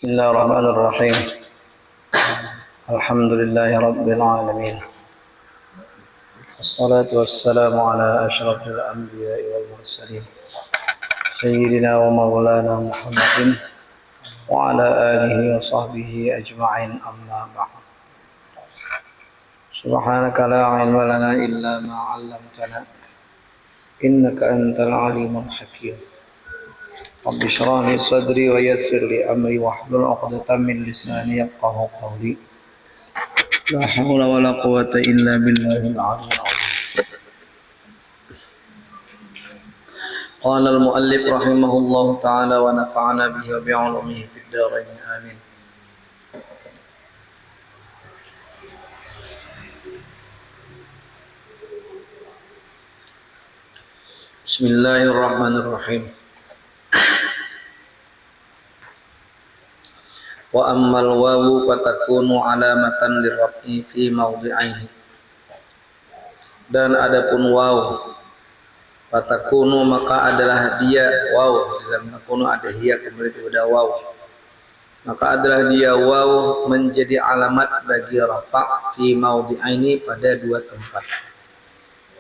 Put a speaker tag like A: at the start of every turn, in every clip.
A: بسم الله الرحمن الرحيم الحمد لله رب العالمين والصلاة والسلام على أشرف الأنبياء والمرسلين سيدنا ومولانا محمد وعلى آله وصحبه أجمعين أما بعد سبحانك لا علم لنا إلا ما علمتنا إنك أنت العليم الحكيم رب اشرح لي صدري ويسر لي أمري واحلل عقدة من لساني يفقهوا قولي لا حول ولا قوة إلا بالله العلي العظيم. قال المؤلف رحمه الله تعالى ونفعنا به وبعلومه في الدارين آمين. بسم الله الرحمن الرحيم. Wa ammal wawu fatakunu alamatan lirraf'i fi mawdi'aihi. Dan adapun wawu fatakunu maka adalah dia wawu dalam takunu ada hiya kembali kepada wawu, maka adalah dia wawu menjadi alamat bagi rafa' fi mawdi'aini pada dua tempat.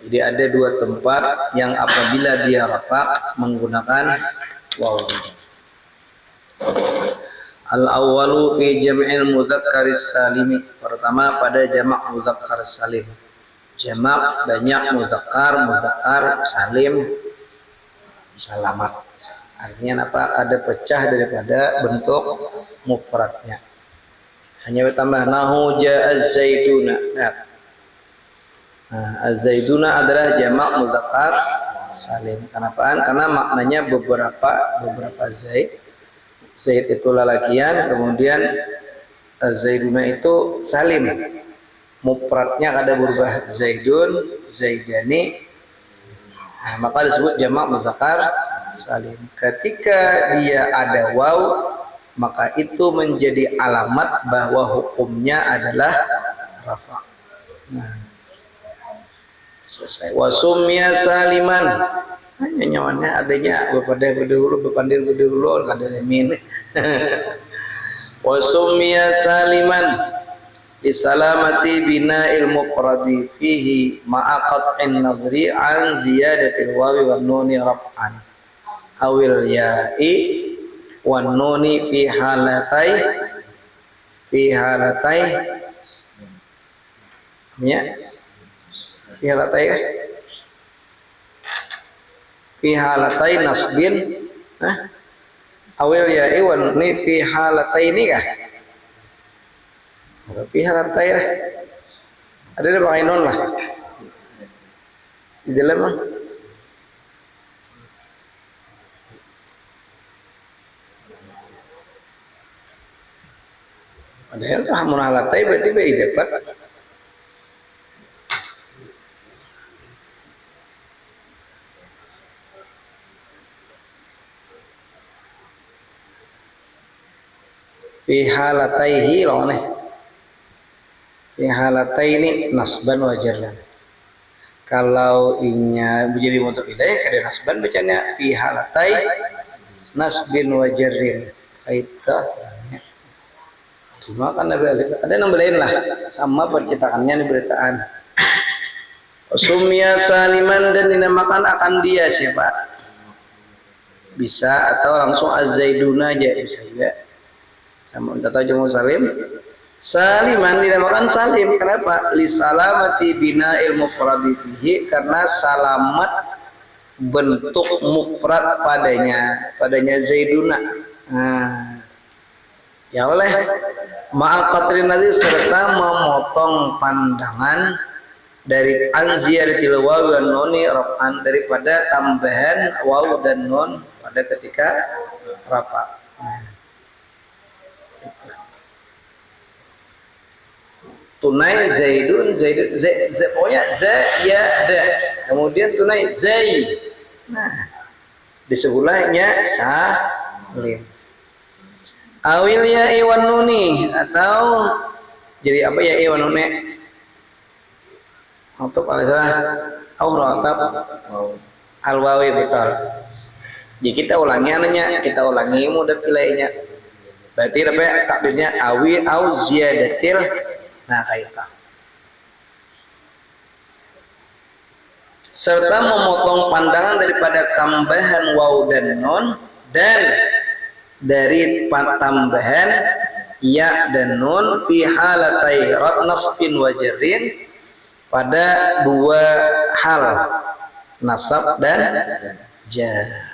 A: Jadi ada dua tempat yang apabila dia rafa' menggunakan wawu. Al-awwalu fi jam'il mudzakkaris salim. Pertama pada jamak mudzakkar salim. Jamak banyak muzakkar salim salamat. Artinya apa? Ada pecah daripada bentuk mufradnya. Hanya bertambah nahu ja'az zaiduna. Nah, az-zaiduna adalah jamak muzakkar salim. Kenapa? Karena maknanya beberapa zaid. Zaid itu lalakian, kemudian Zaiduna itu salim. Mufradnya ada berubah Zaidun, Zaidani. Nah, maka disebut jamak mudzakkar salim. Ketika dia ada waw, maka itu menjadi alamat bahwa hukumnya adalah rafa'. Nah, selesai. Wasumya saliman. Hanya nyamannya adanya berpandir berdahulu ada min. Wasumya saliman bisalamati bina'il mufradi fihi ma'aqat'in nazri an ziyadatil wawi wan nuni raf'an awil ya'i wan nuni fi halatai fi halatai nasbin awil ya'i wan ni fi halatai ini kah? Fi halatai lah. Ada pakai non lah. Di dalam mah. Padahal hamun halatai berarti baik dapat. Fi halataihi loh nih. Fi halataini nasban wa jarran. Kalau inya menjadi untuk hidayah kada nasban bacanya fi halatai nasbin wa jarrin. Itu cuma kan ada nomor lain lah sama percetakannya di beritaan. Sumya saliman dan dinamakan akan dia siapa? Bisa atau langsung az-zaiduna aja bisa juga. Sama kita tahu jumlah salim. Saliman dinamakan salim. Kenapa? Li salamati bina'il mufradi fihi, karena salamat bentuk mufrad padanya zaiduna. Nah, ya oleh ma'aqatrin nazi serta memotong pandangan dari anziyaratil waw dan nuni raf'an, daripada tambahan waw dan nun pada ketika rafa'. Tunai zaidun pokoknya zayada, kemudian tunai zaid. Nah, di sebelahnya salim. Awil ya'i wan nuni, atau jadi apa ya wan nuni? Untuk al-salah auratab al-wawi betul. Jadi kita ulangi mudah pilihnya. Berarti apa takdirnya awi au ziyadatil nah kaita. Serta memotong pandangan daripada tambahan waw dan non dan dari tambahan ya dan nun fi halatai nasbin wa jarrin pada dua hal nasab dan jar.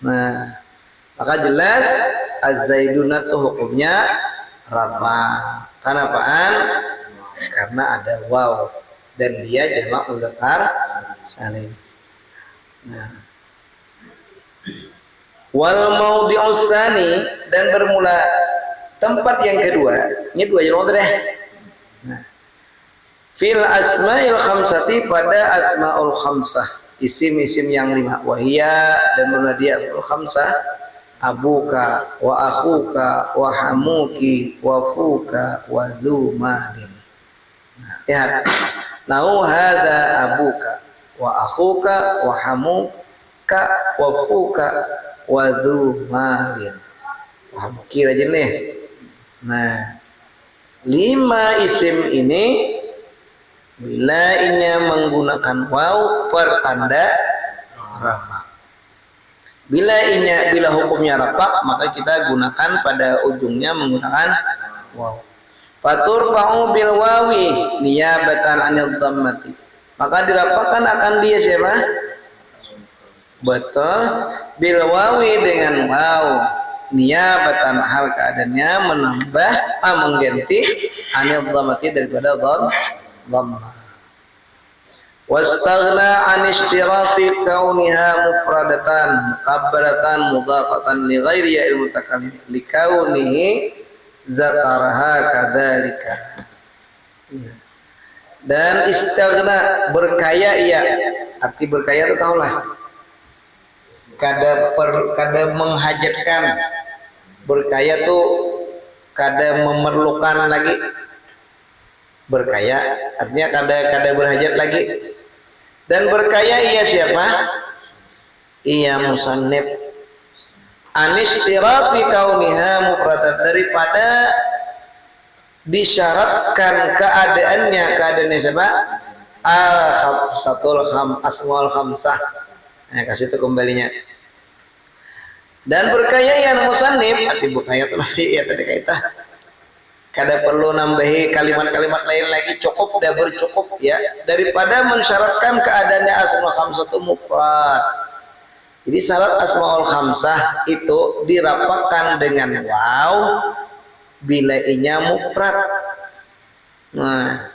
A: Nah, maka jelas az-zaiduna itu hukumnya rafa. Karena apaan? Karena ada waw dan dia jamak mudzakkar salim. Nah, wal maudhi'us tsani dan bermula tempat yang kedua. Ini dua jamak deh. Nah, fil asma'il khamsati pada asma'ul khamsah, isim-isim yang 5. Wahia dan bermula dia asma'ul khamsah abuka wa akhuka wa hamuki wa fuka wa dzu malin. Nah, lihat. Nau hadza abuka wa akhuka wa hamuka wa fuka wa dzu malin. Wah, kira aja nih. Nah, 5 isim ini bila inya menggunakan waw pertanda rafa. Bila hukumnya rafa, maka kita gunakan pada ujungnya menggunakan waw. Fatur fa'u bil wawi niyabatan anil dhammati. Maka dirapatkan akan dia siapa? Betul. Bil wawi dengan waw niyabatan hal keadaannya menambah mengganti anil dhammati daripada dhammah. Wastaghna an ishtirati kauniha mufradatan muqabbalatan mudhafatan li ghairi ya mutakallim li kaunihi zakaraha kadzalika. Dan istaghna berkaya ia, arti berkaya itu tahulah kada menghajatkan, berkaya tuh kada memerlukan lagi, berkaya artinya kada berhajat lagi. Dan berkaya ia siapa? Ia musannif anistirati kauniha mufradat, daripada disyaratkan keadaannya siapa? Al-khamsatul asmaul khamsah. Nah, kasih itu kembalinya. Dan berkaya yang musannif arti berkaya itu ya tadi kaita. Kada perlu nambahi kalimat-kalimat lain lagi, cukup dah bercukup ya, daripada mensyaratkan keadaannya asmaul khamsah itu mufrad. Jadi syarat asmaul khamsah itu dirapatkan dengan waw bila inya mufrad. Nah,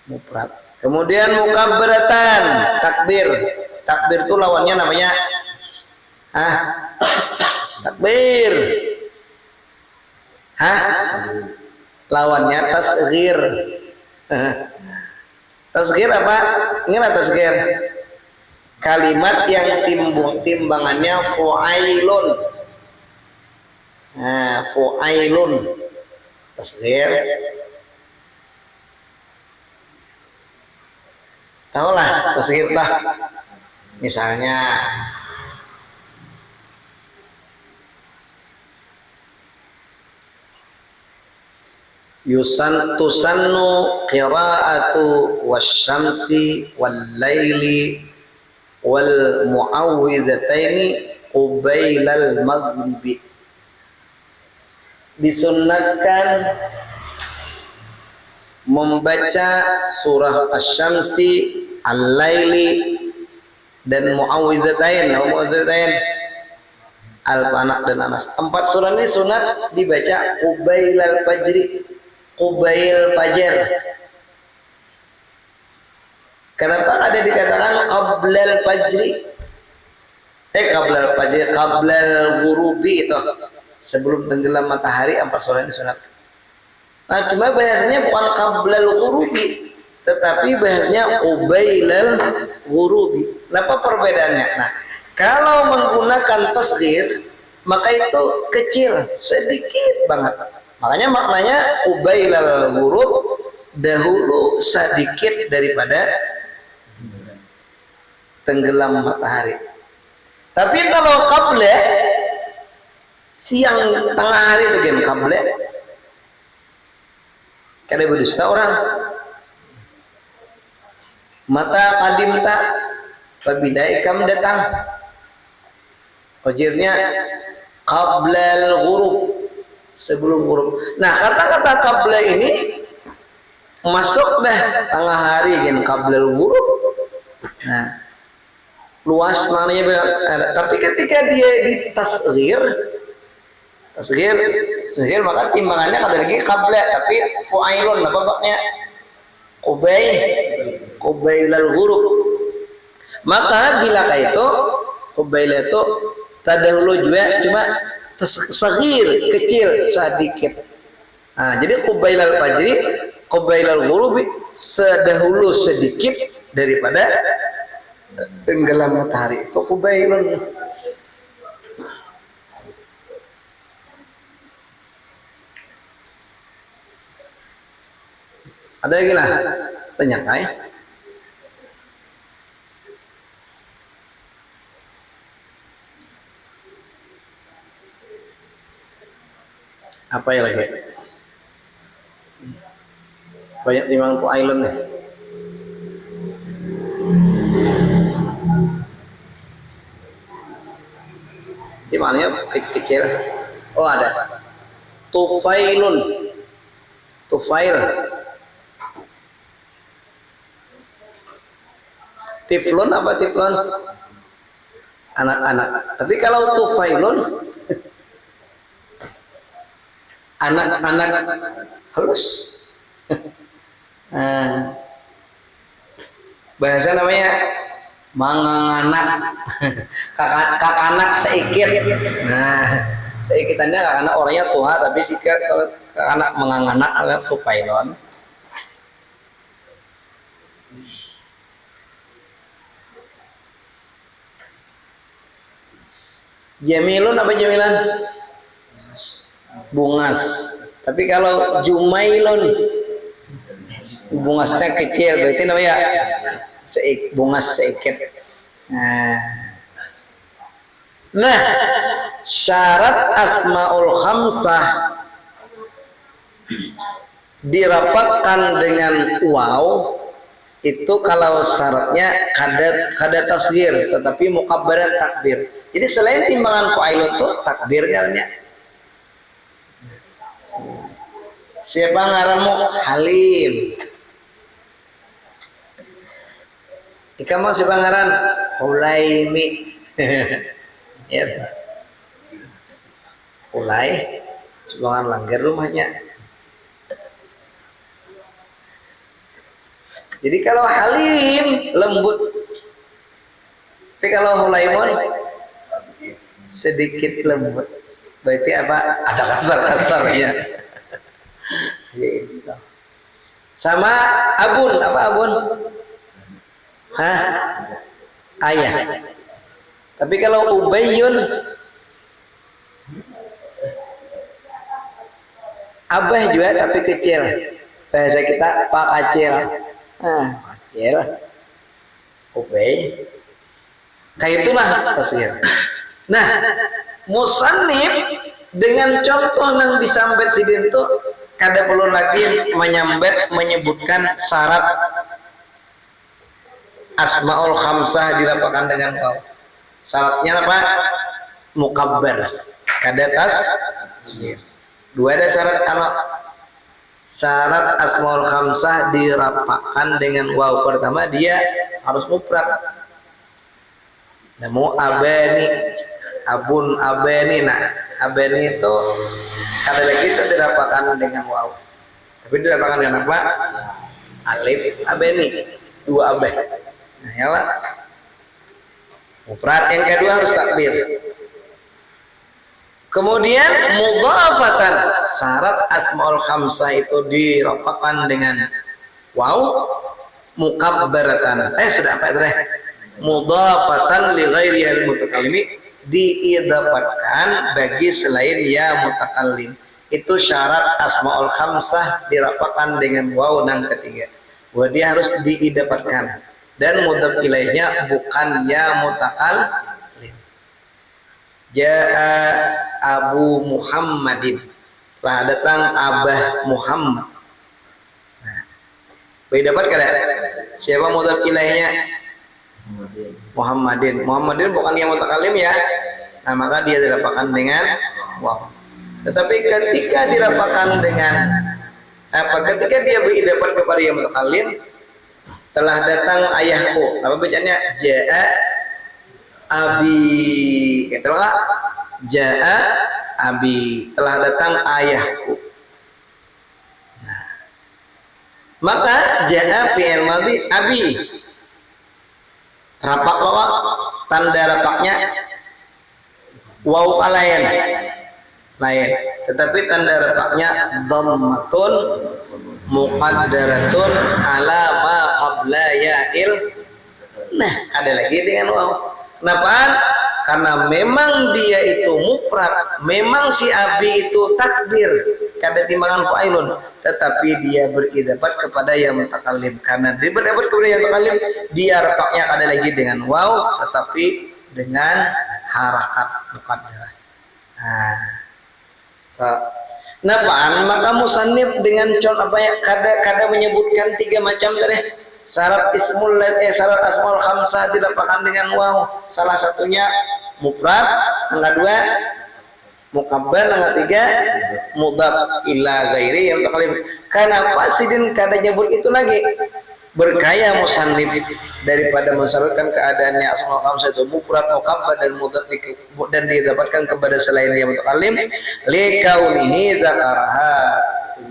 A: mufrad. Kemudian mukabbaratan, takbir. Takbir itu lawannya namanya takbir. Lawannya tasghir. Tasghir apa? Ingat tasghir? Kalimat yang timbangannya fu'ailun. Nah, fu'ailun. Tasghir. Tahulah tasghir lah. Misalnya tusannu qira'atu wasyamsi wal laili wal mu'awwidhataini qubailal maghribi. Disunnatkan membaca surah asy-syamsi, al-laili dan mu'awwidhatain. Al-Falaq dan Anas. 4 surah ini sunat dibaca qubailal fajri, qubail fajar. Kenapa ada dikatakan qablal fajri? Qablal fajri, qablal ghurubi itu sebelum tenggelam matahari 4 surah ini sunat. Nah, cuma bahasanya bukan qablal ghurubi, tetapi bahasanya qubailal ghurubi. Kenapa perbedaannya? Nah, kalau menggunakan tasghir maka itu kecil, sedikit banget. Makanya maknanya qubailal ghurub, dahulu sedikit daripada tenggelam matahari. Tapi kalau qabla siang tengah hari itu kan qabla kada berdusta orang mata kadimta apabila ikam datang ujirnya qabla al-ghurub sebelum ghurub. Nah kata-kata qabla ini masuk dah tengah hari kan qabla al-ghurub. Nah luas maknanya tapi ketika dia ditasghir tasghir maka timbangannya kada lagi qabla tapi fu'ailun apa babnya qubailal ghurub. Maka bila itu qubail itu tadahulu juga cuma tasghir kecil sedikit. Nah, jadi qubailal fajri qubailal ghurub sedahulu sedikit daripada tenggelam matahari itu qubailun. Ada lagi lah penyakai. Apa ya lagi? Banyak timbang ku island nih. Di mana kecil? Oh ada. Tufailun. Tufail. Tiflun apa tiflun? Anak-anak. Tapi kalau tufailun anak-anak halus. Bahasa namanya manganganak. Kakanak seikit. Nah, seikitannya kakanak orangnya tua tapi sikap kalau kakanak manganganak adalah tufailun. Jamilun apa jamilan? Bungas. Tapi kalau jumailun bungasnya kecil berarti namanya bungas seikit. Nah, syarat asmaul khamsah dirapatkan dengan waw itu kalau syaratnya kada tasghir tetapi mukabbarat takdir. Jadi selain timbangan fa'ilun itu takdir katanya. Siapa ngaranmu? Halim. Ika mau siapa ngaran? Hulaimi. Ya. Hulai. Sebangan langgar rumahnya. Jadi kalau halim lembut. Tapi kalau hulaimun sedikit lembut. Berarti apa? Ada kasar-kasarnya. Gitu. Sama abun, apa abun? Hah? Ayah. Tapi kalau ubayyun abah juga tapi kecil. Bahasa kita pak kecil. Kecil. Ubay. Kayak itulah tasghir. Nah, musannif dengan contoh yang disambat sidin itu kada perlu lagi menyebutkan syarat asmaul khamsah dirapatkan dengan waw. Syaratnya apa? Mukabbar. Kada tasghir. Dua ada syarat kalau syarat asmaul khamsah dirapatkan dengan waw. Pertama dia harus mufrad. Namu abani, abun abani. Nah, abani itu kada lagi itu dirapatkan dengan waw. Tapi dirapatkan dengan apa? Alif abani, dua abah. Nah, yalah. Mufrad yang kedua harus takdir. Kemudian mudhafatan, syarat asmaul khamsah itu dirapatkan dengan waw mukabbaratan. Sudah apa itu? Mudhafatan li ghairi al-mutakallimi, diidafahkan bagi selain ya mutakallim. Itu syarat asmaul khamsah dirapatkan dengan waw yang ketiga. Bahwa dia harus diidafahkan dan mudhaf ilaihnya bukan ya mutakallim. Ja'a Abu Muhammadin. Telah datang Abah Muhammad. Nah, dapat kada? Siapa mudhaf ilaihnya? Muhammadin. Muhammadin bukan yang mutakalim ya. Nah, maka dia dirapatkan dengan waw. Tetapi ketika dirapatkan dengan ketika dia beridapat kepada yang mutakalim, telah datang ayahku. Apa bacanya? Ja'a Abi. Itulah Ja'a Abi. Telah datang ayahku. Nah, maka Ja'a fi'il madhi Abi. Rapak waw, tanda rapaknya waw lain. Tetapi tanda rapaknya dhammatun muqaddaratun ala ma qabla ya'il. Nah, ada lagi dengan waw. Kenapa? Karena memang dia itu mufrad, memang si Abi itu takdir, kada timbangan fa'ilun, tetapi dia beridapat kepada yang mutakallim. Karena dia beridapat kepada yang mutakallim, dia rapaknya kada lagi dengan waw, tetapi dengan harakat muqaddarah. Kenapa? Maka musannif dengan contoh apa ya? Kada menyebutkan 3 macam tadi. Syarat syarat asmaul khamsah dilapangkan dengan waw. Salah satunya mufrad, yang kedua mukabbar, yang ketiga mudhaf ila ghairi yang mutakallim. Kenapa sidin kada nyebut itu lagi? Bergaya musannif daripada mensyaratkan keadaannya asmaul khamsah itu mufrad, mukabbar dan mudhaf dan didapatkan kepada selain yang mutakallim, likaunihi dzakaraha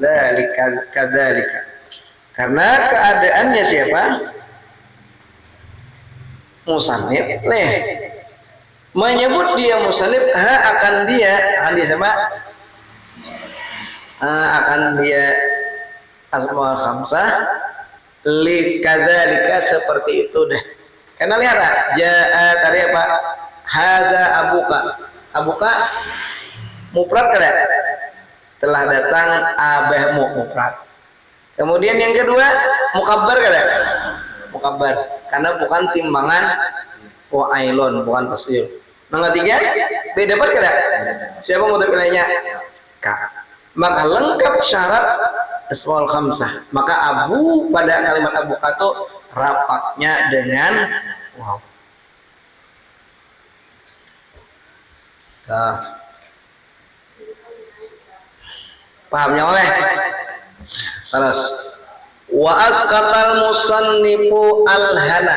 A: dzalika kadzalika. Karena keadaannya siapa? Musannif menyebut dia musannif akan dia sama akan dia asmaul khamsah likadzalika seperti itu deh. Karena lihat jaa tadi apa? Hadza abuka mufrad kada? Telah datang abahmu mufrad. Kemudian yang kedua mukabbar kada? Mukabbar karena bukan timbangan fa'ilun, bukan tasdil. Yang ketiga beda dapat kada? Siapa mudhaf ilaihnya? Ka. Maka lengkap syarat asmaul khamsah. Maka abu pada kalimat abu itu rapaknya dengan waw. Pahamnya oleh? Terus wa asqatal musannifu al-hana,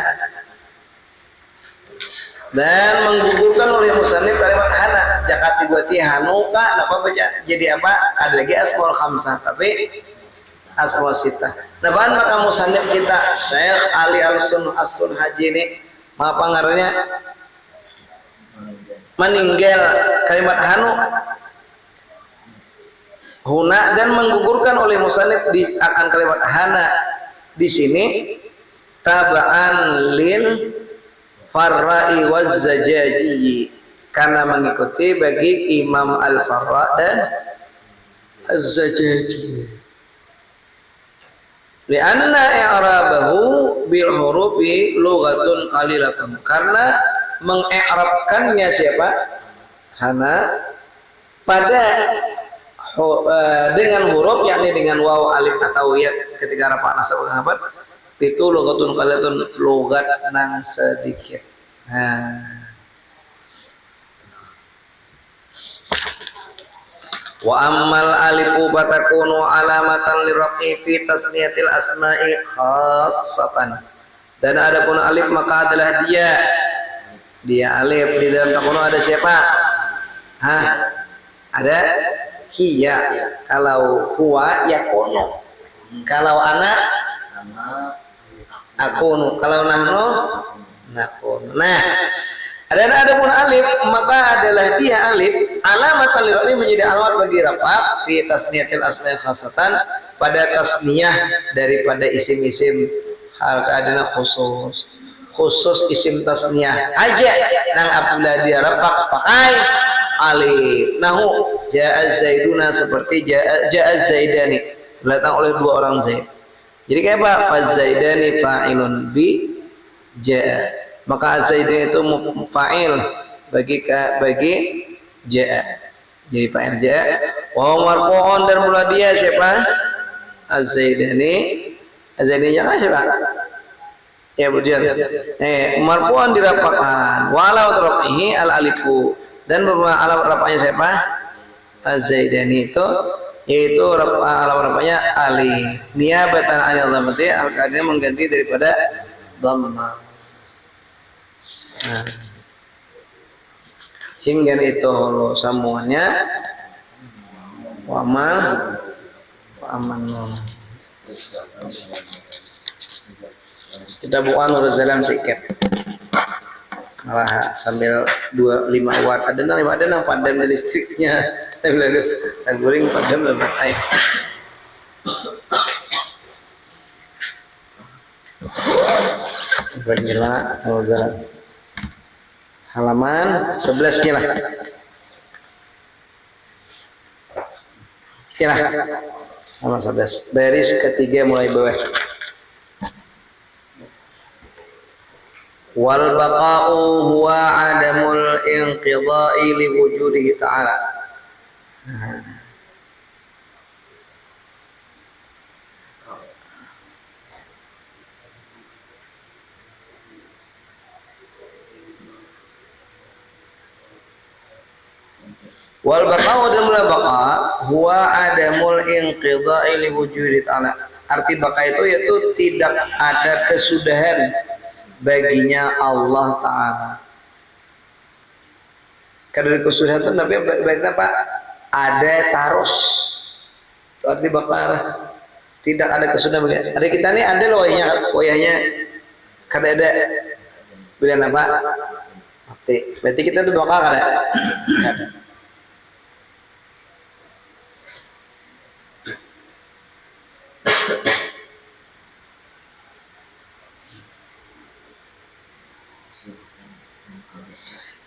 A: dan menggugurkan oleh musannif kalimat hana. Jakati buati hanuka apa baca jadi apa? Ada lagi asmaul khamsah tapi asmaul sitah. Naban maka musannif kita Syekh Ali Al-Sun As-Sun Haji ini apa ngarannya? Meninggal kalimat hanu huna dan menggugurkan oleh musannif akan kalimat hana di sini tabaan lil farra'i waz zajaji, karena mengikuti bagi Imam Al-Farra dan Az-Zajaji. Lianna i'rabahu bil hurufi lughatun qalilatun, karena mengi'rabkannya siapa? Hana pada dengan huruf yakni dengan waw, alif atau ya ketika rafa nasab sahabat itu lughatun qalilatun, lugat nang sedikit. Wa ammal alifu fatakunu alamatan liraqi fi tasniyatil asma'i khassatan, dan adapun alif maka adalah dia alif di dalam takunu ada siapa? Ada hiya. Kalau huwa yakunu, kalau anak akunu, kalau nahnu nakunu. Nah, adapun alif maka adalah dia alif alamat alif menjadi alamat bagi rafa fi tasniyatil asma'i khassatan, pada tasniyah daripada isim-isim hal keadaan khusus isim tasniyah aja nang apabila dia rafa pakai alif. Nahu ja'a zaiduna, seperti ja'a zaidani, datang oleh 2 orang zaid. Jadi kayak apa? Fazaidani fa'ilun bi ja'a, maka zaidani itu fa'il bagi ja. Jadi fa'il ja. Wa marfu'un dan mula dia siapa? Az-Zaidani. Az-Zaidani yang siapa? Ya budian. Marfu'un dirapatkan. Walau rafihi al-alifu. Dan bermula alam rafanya siapa? Az-Zaidani itu yaitu alam rafanya alif. Niabatan 'anil dhammati al-qadri mengganti daripada dhammah. Nah. Hingga itu sambungannya waman kita bukan urus dalam sikit malah sambil 25 watt ada nang padam listriknya guring padam berbatai bergila halaman 11-nya lah. Kira halaman 11. Baris ketiga mulai bawah. Wal baqa'u huwa 'adamul inqidha'i li wujudihi ta'ala. Wal baqa'u dan mula baqa huwa adamul inqidha'i li wujudi ta'ala. Arti baqa itu yaitu tidak ada kesudahan baginya Allah Ta'ala. Karena kesudahan itu tapi berarti apa? Ada tarus. Itu arti baqa. Tidak ada kesudahan baginya. Ada kita ini ada loh wayahnya kada ada. Bila apa? Berarti kita itu baqa kada? Kada.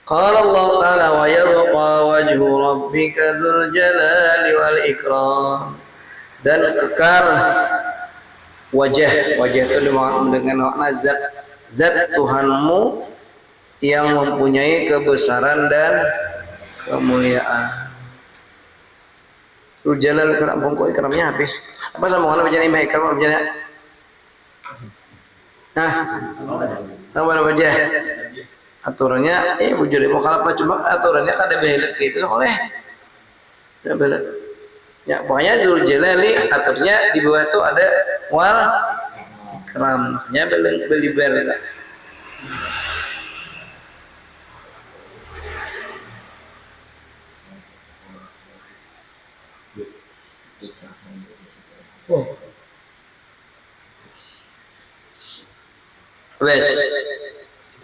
A: Qala Allah Ta'ala wa yabqa wajhu rabbika dzul jalali wal ikram. Dan kekal wajah itu dengan makna zat Tuhanmu yang mempunyai kebesaran dan kemuliaan. Dzul jalal karam kok ikramnya habis. Apa sambungan bacaan imam ikram bacaan? Sama wajah. Aturannya wujud mukhalafah cuma aturannya kada behelet gitu oleh ya behelet ya pokoknya Dzul Jalali aturnya di bawah itu ada wal ikramnya beli berla wes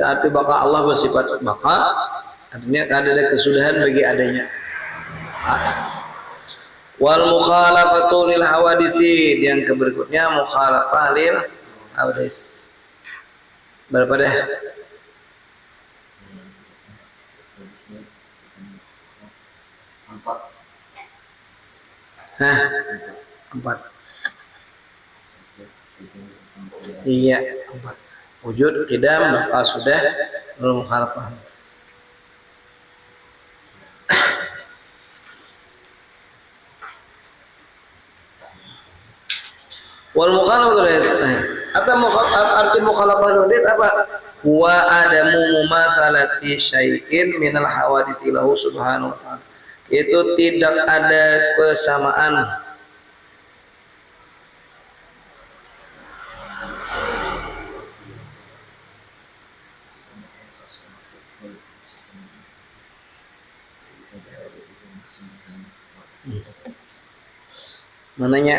A: arti baka Allah bersifat baka artinya ada kesudahan bagi adanya. Wal mukhalafatu lil hawadisi yang berikutnya mukhalafah lil hawadis. Berapa dah? Empat. Iya, 4. Wujud, qidam, baqa sudah, belum mukhalafah. Wal mukhalafah atau arti mukhalafah itu apa? Wa adamu mumasalati syai'in minal hawadisi lahu subhanahu wa ta'ala. Itu tidak ada kesamaan mananya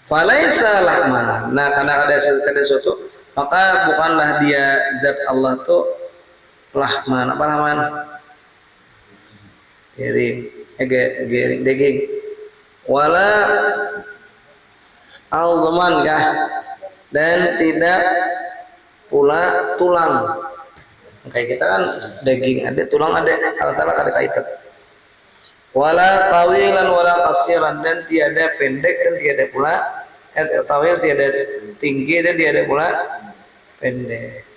A: falaisa lahma. Nah, karena ada sesuatu maka bukanlah dia zat Allah itu lahman. Apa lahman? Daging. Wala alzaman kah? Dan tidak pula tulang. Kayak kita kan daging ada, tulang ada, antara ada kaitan. Wala tawilan wala qasiran dan tiada pendek dan tiada pula tawil tiada tinggi dan tiada pula pendek.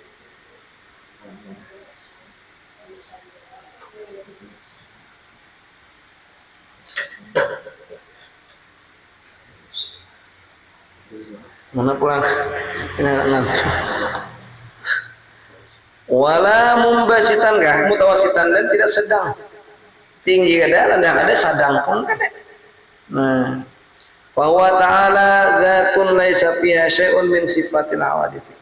A: Mana pulang? Wala mumbasitan kah? Mutawasitan dan tidak sedang. Tinggi kada, rendah kada, sedang pun kada. Nah, bahwa ta'ala dzatun laisa fiha syai'un min sifatil hawadits.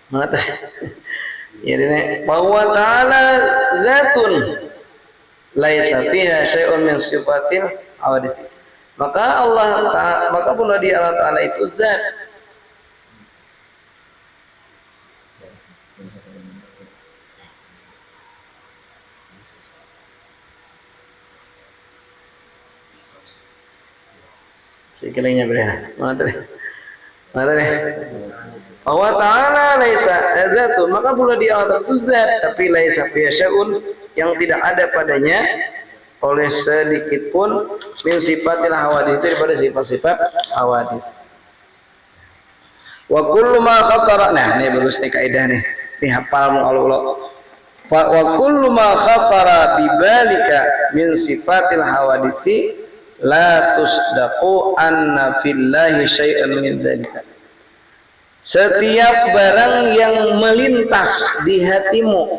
A: Mana tadi? Ya ini bahwa ta'ala dzatun laisa fiha syai'un min sifatil hawadits. Maka maka pun di Allah Ta'ala itu zat. Sekiranya berapa? Mana tadi? Bahwa ta'ala laisa zatun, maka pula di Allah itu zat, tapi laisa fiha syai'un, yang tidak ada padanya oleh sedikit pun min sifatil hawadits, daripada sifat-sifat hawadits. Wa kullu ma khatara, nah ini bagus nih kaidah nih, dihafal Allah. Wa kullu ma khatara bi balika min sifatil hawadits la tusdaqu anna fillahi syai'an min dzalika. Setiap barang yang melintas di hatimu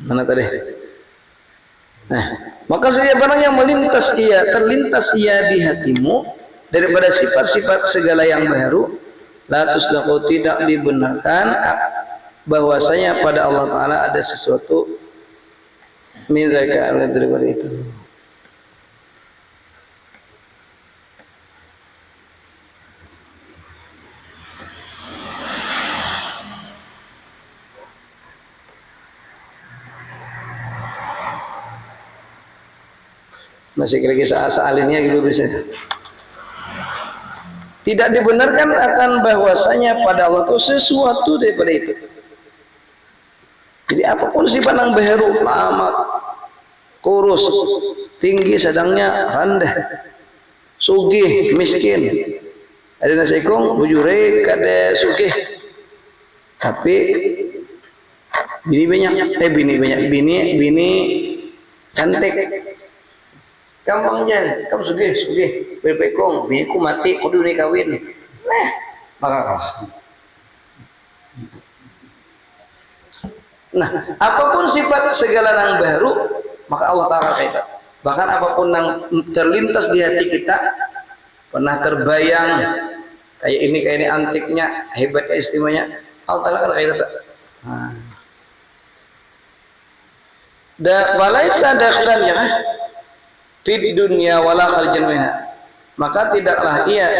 A: mana tadi? Nah, maka setiap barang yang terlintas ia di hatimu daripada sifat-sifat segala yang baru, la tusdaqu, tidak dibenarkan bahwasanya pada Allah Ta'ala ada sesuatu min zalika, daripada itu. Masih kira-kira soalinnya gitu bisa. Tidak dibenarkan akan bahwasanya pada Allah itu sesuatu daripada itu. Jadi apapun sifat yang baru, lama, kurus, tinggi, sedangnya rendah, sugih, miskin. Ada nasi kong, bujure, kada sugih. Tapi bini banyak, cantik. Gampangnya, kamu sugih, berpekong, biniku mati, kudu nih kawin. Nah, maka kalah. Nah, apapun sifat segala yang baru, maka Allah Ta'ala kaitan. Bahkan apapun yang terlintas di hati kita, pernah terbayang, kayak ini antiknya, hebatnya, istimewanya, Allah Ta'ala kan kaitan. Walaisa dakhilannya di dunia wala kharijan minha, maka tidaklah ia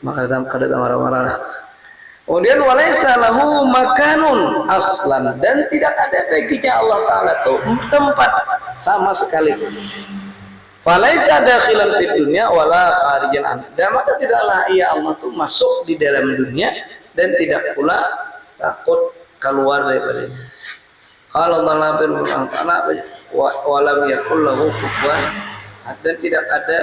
A: maka kada marah-marah. Kemudian walaisa lahu makanun aslan, dan tidak ada baginya Allah Ta'ala itu tempat sama sekali. Falaisa dakhilan fid dunya wala kharijan an. Dan maka tidaklah ia Allah itu masuk di dalam dunia dan tidak pula takut keluar daripadanya. Kalau Allah firman Ta'ala wa lam yakul lahu kufuwan, dan tidak ada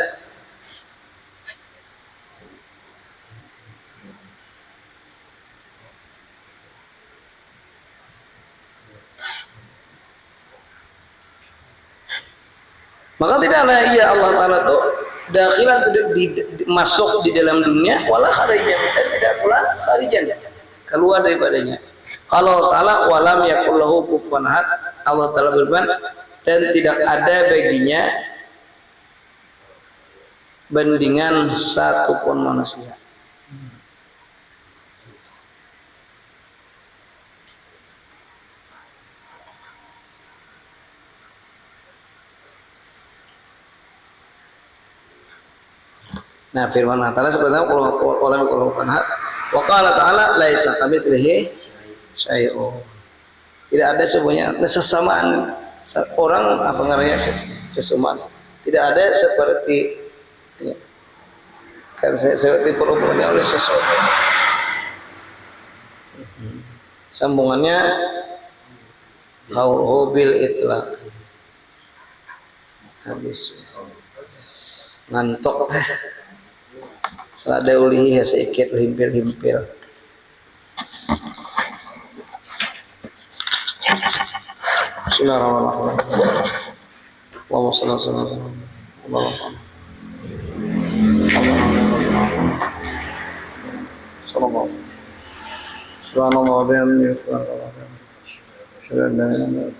A: maka tidaklah ia Allah Ta'ala itu dakhilan masuk di dalam dunia wala kharijan, dan tidak pula kharijan keluar daripadanya. Kalau Ta'ala walam yakul lahu kufuwan ahad, Allah Ta'ala berfirman, dan tidak ada baginya bandingan satupun manusia. Nah, firman Allah Ta'ala sebenarnya kalau wa qala ta'ala laisa kamitslihi syai'un. Tidak ada semuanya kesesamaan orang apa namanya sesuman. Tidak ada seperti ya, seperti perumpamannya oleh sesuatu. Sambungannya bil itlaq. Habis ngantuk selada ulihi ya sedikit himpil-himpil. Bismillahirrahmanirrahim. Allahumma shalli ala sayyidina Muhammad. Subhanallah wa bihamdihi subhanallah. Syukur dan